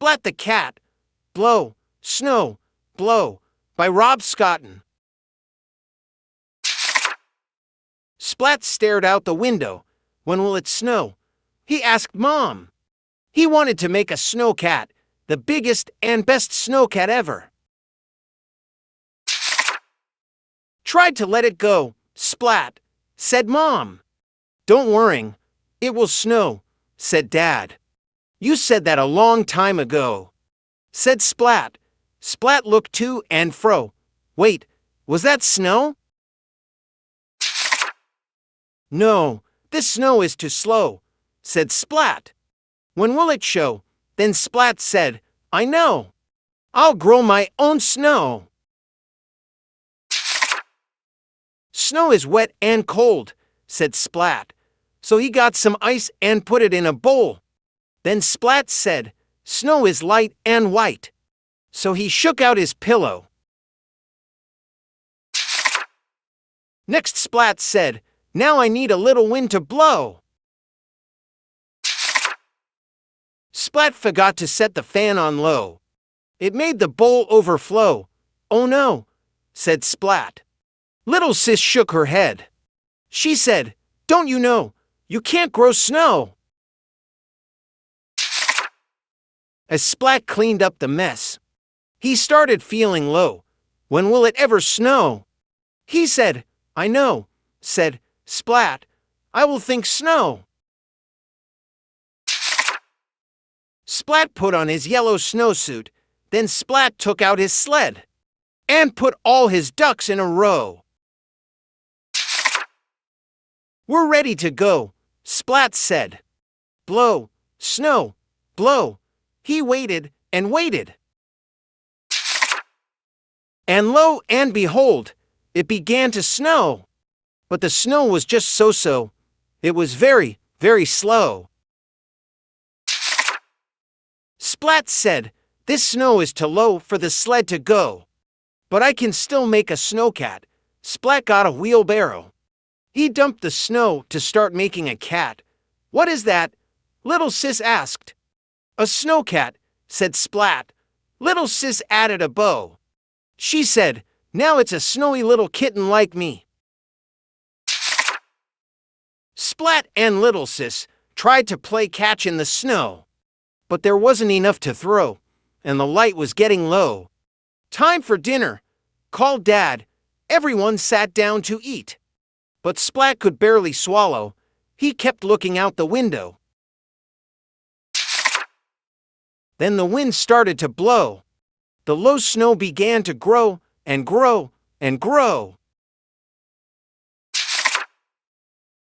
Splat the Cat Blow, Snow, Blow by Rob Scotton. Splat stared out the window. When will it snow? He asked Mom. He wanted to make a snowcat, the biggest and best snowcat ever. Tried to let it go, Splat, said Mom. Don't worry, it will snow, said Dad. You said that a long time ago, said Splat. Splat looked to and fro. Wait, was that snow? No, this snow is too slow, said Splat. When will it show? Then Splat said, I know. I'll grow my own snow. Snow is wet and cold, said Splat. So he got some ice and put it in a bowl. Then Splat said, snow is light and white. So he shook out his pillow. Next Splat said, now I need a little wind to blow. Splat forgot to set the fan on low. It made the bowl overflow. Oh no, said Splat. Little Sis shook her head. She said, don't you know, you can't grow snow. As Splat cleaned up the mess, he started feeling low. When will it ever snow? He said, I know, said Splat. I will think snow. Splat put on his yellow snowsuit. Then Splat took out his sled and put all his ducks in a row. We're ready to go, Splat said. Blow, snow, blow. He waited and waited. And lo and behold, it began to snow. But the snow was just so-so. It was very, very slow. Splat said, this snow is too low for the sled to go. But I can still make a snowcat. Splat got a wheelbarrow. He dumped the snow to start making a cat. What is that? Little Sis asked. A snowcat, said Splat. Little Sis added a bow. She said, now it's a snowy little kitten like me. Splat and Little Sis tried to play catch in the snow. But there wasn't enough to throw, and the light was getting low. Time for dinner, called Dad. Everyone sat down to eat. But Splat could barely swallow. He kept looking out the window. Then the wind started to blow. The low snow began to grow and grow and grow.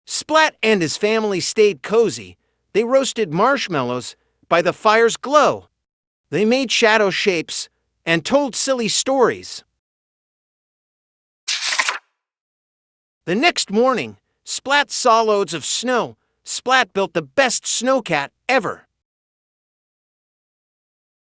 Splat and his family stayed cozy. They roasted marshmallows by the fire's glow. They made shadow shapes and told silly stories. The next morning, Splat saw loads of snow. Splat built the best snowcat ever.